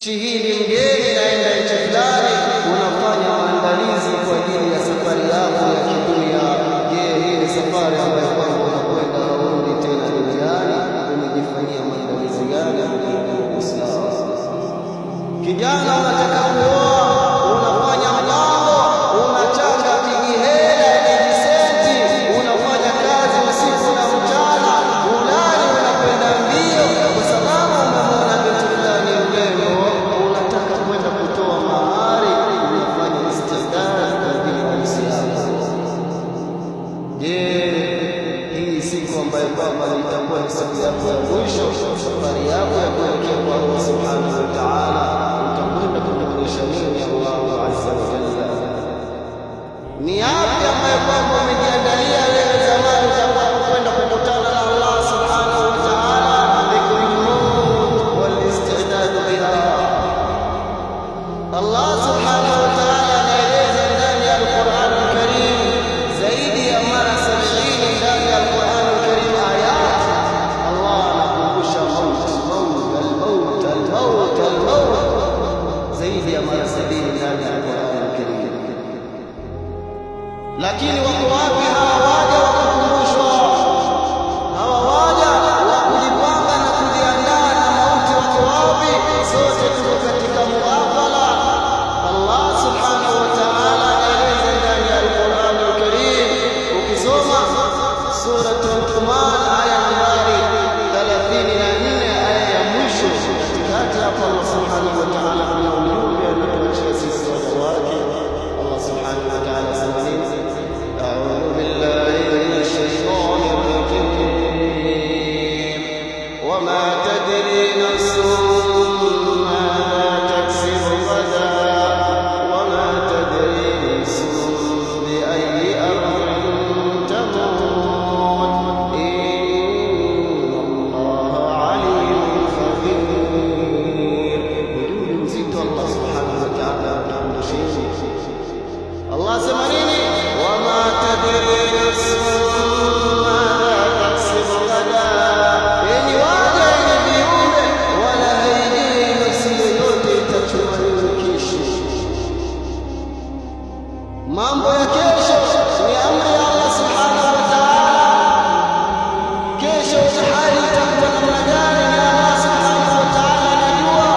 nchi hii ni mgeni, naenda nchi fulani, unafanya maandalizi kwa ajili ya safari yako ya kidunia. Je, hii ni safari ambayo kwamba unakwenda urudi tena duniani? Umejifanyia maandalizi gani ya Uislamu? Kijana unataka kuoa, unafanya mlango, unachanga kijihela kijisenti, unafanya kazi usiku na mchana, ulali, unakwenda mbio kwa sababu umeona vitu fulani mrembo, unataka kwenda kutoa mahari, unafanya istidad kwa ajili ya Uislamu. Je, hii siku ambayo kwamba itakuwa ni siku yako ya mwisho, safari yako ya kuelekea kwa Allah subhanahu wa ta'ala, utakwenda kumwonyesha nini Allah azza wa jalla? Ni yapi ambayo kwamba umejiandalia wewe zamani utakapokwenda kukutana na Allah subhanahu wa ta'ala? Dhikrul wal istidad biha. Allah subhanahu wa ta'ala anaeleza ndani ya Al-Qur'an Al-Karim zaidi ya mara 70 ndani ya Al-Qur'an Al-Karim ayat. Allah anakumbusha al-maut zaidi ya mara 70 ndani ya Al-Qur'an Al-Karim. Lakini wako wapi hawa waja wa kukumbushwa? Hawa waja wa kujipanga na kujiandaa na mauti wako wapi? Sote tuko katika mughafala. Allah subhanahu wa ta'ala anaeleza ndani ya Al-Qur'an Al-Karim, ukisoma Suratul Luqman aya nambari 34, aya ya mwisho katikati hapo, Allah subhanahu wa ta'ala kuna ujumbe anatuachia sisi waja wake. Allah subhanahu wa ta'ala asema nini? أعوذ بالله من الشيطان الرجيم وما تدري نفس ماذا تكسب غدا وما تدري نفس بأي أرض تموت إن الله عليم خبير. وجود مزيد الله سبحانه وتعالى تعمل شيء. الله سمعني وما تدري نفس ماذا تكسب غدا. Yenye waja yenye viumbe wala haijui nafsi yoyote itachuma nini kesho. Mambo ya kesho ni amri ya Allah subhanahu wa ta'ala. Kesho hali itakuwa namna gani ni Allah subhanahu wa ta'ala anajua.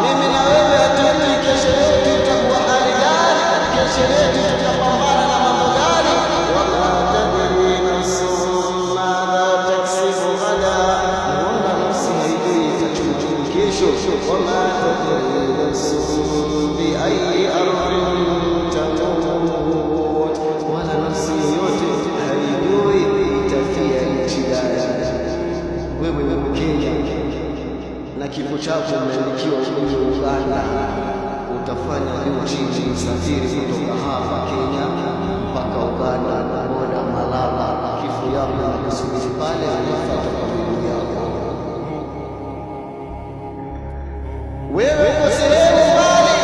Mimi na wewe hatujui kesho yetu itakuwa hali gani, kesho yetu tutapambana na mambo gani. Wama tadri nafsun madha taksibu ghadan, wala nafsi haijui itachuma nini kesho. Wama tadri nafsun bi ayyi ardhin tamut, wala nafsi yoyote haijui itafia nchi gani. Wewe ni Mkenya na kifo chako umeandikiwa kwenye Uganda, utafanya juu chini usafiri kutoka hapa Kenya mpaka Uganda, boda Malaba, kifo yako na kusubiri pale, unafuata kwa miguu yako. Wewe uko sehemu mbali,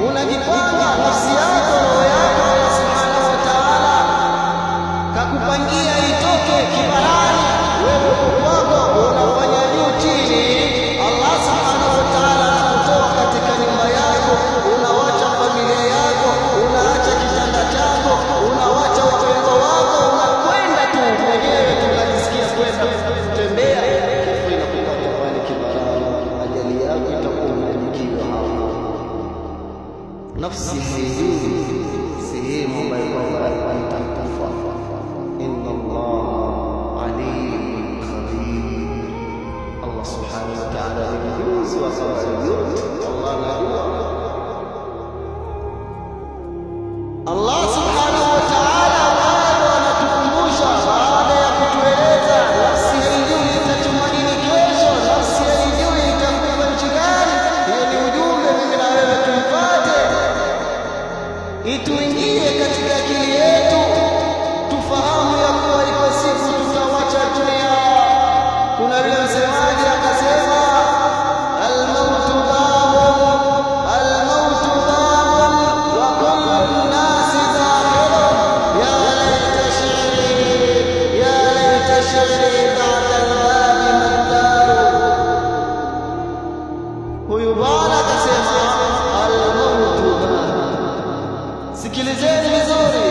unajipanga nafsi yako, roho yako, Allah subhanahu wa ta'ala kakupangia itoke kibarani. Wewe uko kwako unafanya juu chini, Allah subhanahu wa ta'ala anakutoa katika nyumba yako, unawacha familia yako, unaacha kitanda chako, unawacha wapendwa wako, unakwenda tu mwenyewe, tunajisikia kwenda kutembea. Kifo inakupata pale kibarani, ajali yako itakuwa imeandikiwa hapo. Nafsi haijui sehemu ambayo kwamba itakufa. Inna Allah alim khabir. Allah subhanahu wa ta'ala ni mjuzi wa habari yote. Allah anajua. Allah subhanahu wa ta'ala bado anatukumbusha baada ya kutueleza nafsi haijui itachuma nini kesho, nafsi haijui itakufa nchi gani. Hiyo ni ujumbe mimi na wewe tuipate, ituingie katika akili yetu, tufahamu ya kuwa iko siku tutawacha dunia. Kuna yule msemaji akasema, al-mautu babun maana akasema al-mautu, sikilizeni vizuri,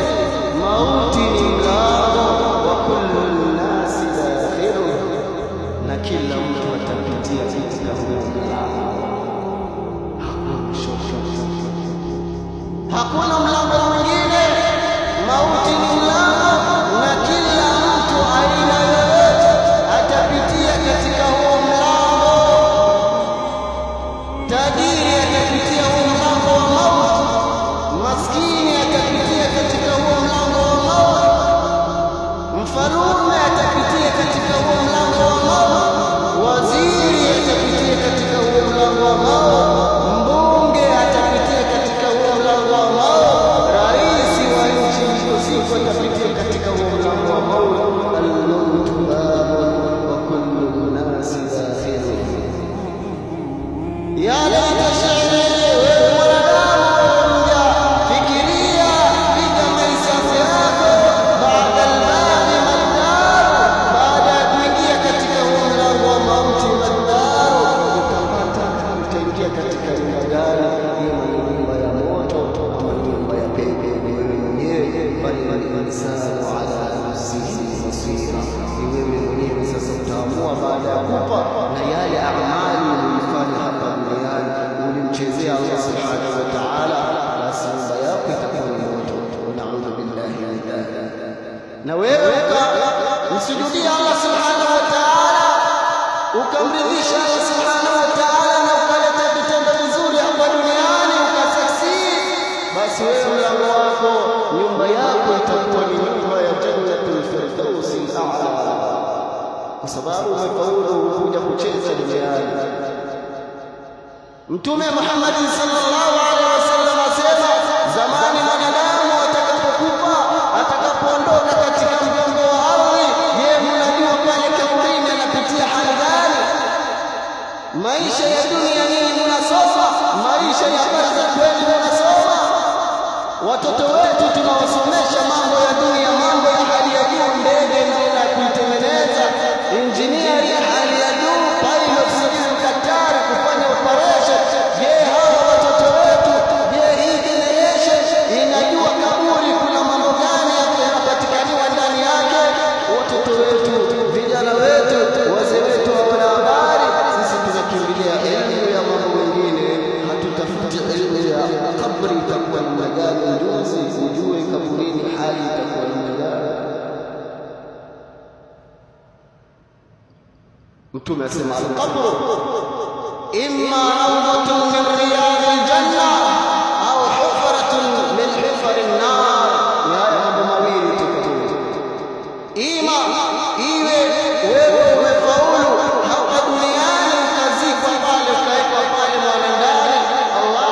mauti ni mlango wa kullu nasi dakhilu, na kila mtu atapitia katika huo mlango. Hakuna mlango mwingine, mauti ni mlango, na kila mtu aina yoyote atapitia katika huo mlango. Tajiri atapitia huo mlango wa mauti, maskini atapitia katika huo mlango wa mauti, mfalume atapitia katika huo mlango wa mauti, waziri atapitia katika huo mlango wa mauti, mbunge atapitia katika huo mlango wa mauti, rais wa nchi usiku atapitia katika huo mlango wa mauti. Al-mautu babun wa kullu nasi dakhilun. Ya laita shi'ri, wewe mwanadamu, fikiria, piga mahesabu yako, baada al-babi maddaru, baada ya kuingia katika huo mlango wa mauti maddaru, utaingia katika nyumba gani? Ima ni nyumba ya moto ama nyumba ya pepo, wewe mwenyewe, bali al-insanu ala nafsihi basira. Ni wewe mwenyewe sasa utaamua baada ya kufa na yale amali ulifanya hapa duniani, ulimchezea Allah subhanahu wa ta'ala, basi nyumba yako itakuwa ni moto. Naudhu billahi min dhalik. Na wewe ukamsujudia Allah subhanahu wa ta'ala, ukamridhisha Allah subhanahu wa ta'ala, na ukaleta vitendo vizuri hapa duniani, ukasaksii, basi wewe mlango wako, nyumba yako itakuwa ni nyumba ya jannatul firdausi al-a'la, kwa sababu umefaulu kuja kucheza duniani. Mtume Muhammad sallallahu alaihi wasallam asema, zamani mwanadamu atakapokufa, atakapoondoka katika mgongo wa ardhi, yeye mnajua pale kaburini anapitia hali gani? Maisha ya dunia nini mnasoma? Maisha ya barzakh kweli mnasoma? Watoto wetu tunawasomesha mambo ya dunia, mambo ya hali ya juu, ndege namna ya kuitengeneza, engineering ya hali ya juu, pilot sijui daktari kufanya operation. Je, hawa watoto wetu, je, hii generation inajua kaburi kuna mambo gani yanapatikaniwa ndani yake? Watoto wetu, vijana wetu, wazee wetu hawana habari. Sisi tunakimbilia elimu ya mambo mengine, hatutafuti elimu ya kaburi itakuwa namna gani, njuzi ujue kaburini hali itakuwa namna gani. Mtume asema al-qabru imma rawdatun min riyadil janna au hufratun min hufarin nar. Ni haya mambo mawili tukutu, ima iwe wewe umefaulu hapa duniani, ukazikwa pale, ukawekwa pale mwana ndani, Allah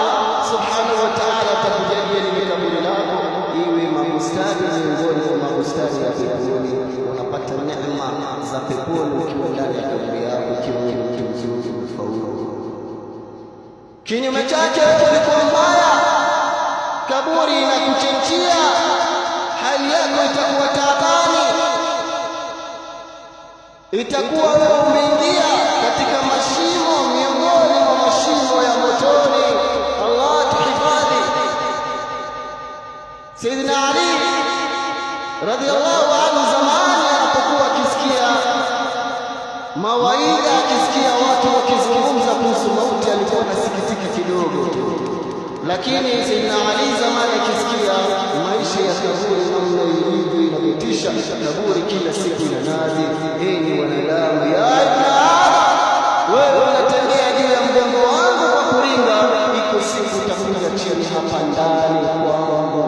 subhanahu wa ta'ala atakujalia lile kaburi lako, iwe mabustani miongoni mwa mabustani ya peponi, unapata neema za peponi ukiwa ndani ya kaburi yako, ikiwa ni mtu mzuri umefaulu. Kinyume chake ulikuwa mbaya, kaburi inakuchenchia, hali yako itakuwa taabani, itakuwa wewe umeingia katika mashimo miongoni mwa mashimo ya motoni. Allah tuhifadhi. Sayyidina Ali radhiyallahu anhu, zamani alipokuwa akisikia mawaidha, akisikia watu wakizungumza kuhusu mauti, alikuwa anasikitika kidogo tu, lakini Sayyidina Ali zamani akisikia maisha ya kaburi namna ilivyo inakutisha, kaburi kila siku inanadi, enyi wanadamu, ya ibn Adam, wewe unatembea juu ya mgongo wangu kwa kuringa, iko siku utakuja chini hapa ndani kwangu.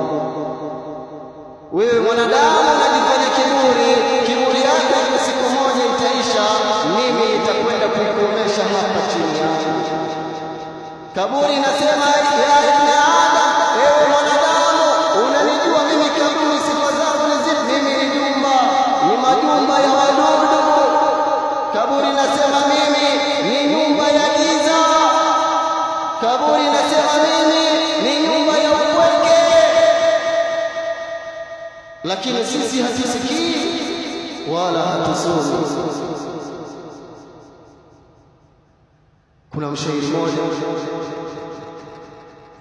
Wewe mwanadamu unajifanya kiburi, kiburi yako kwa siku moja itaisha, mimi nitakwenda kuikomesha hapa chini yako. Kaburi inasema, ya ibn Adam, ewe mwanadamu, unanijua mimi kaburi sifa zangu ni zipi? Mimi ni jumba, ni majumba ya wadudu. Kaburi inasema mimi ni nyumba ya giza. Kaburi inasema mimi ni nyumba ya upweke. Lakini sisi hatusikii wala hatusomi. Kuna mshairi mmoja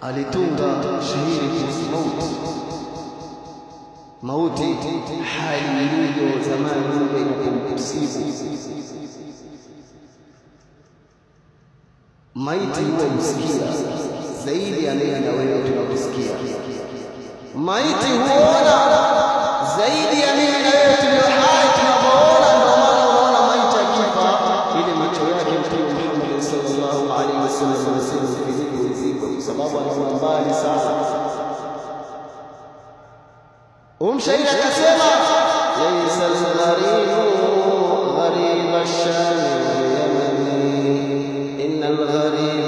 alitunga shairi kuhusu mauti, hali ilivyo zamani Mungu inapomkusibu maiti, huwa msikia zaidi anaenda wewe tunakusikia. Maiti huona zaidi anaenda wewe tulio hai tunapoona. Ndio maana unaona maiti akifa, ile macho yake Mtume Muhammad sallallahu alaihi wasallam anasema ziko, kwa sababu anaona mbali sana. Mshairi akasema laysa al-gharibu gharib ash-sham wal-yamani, inna al-ghariba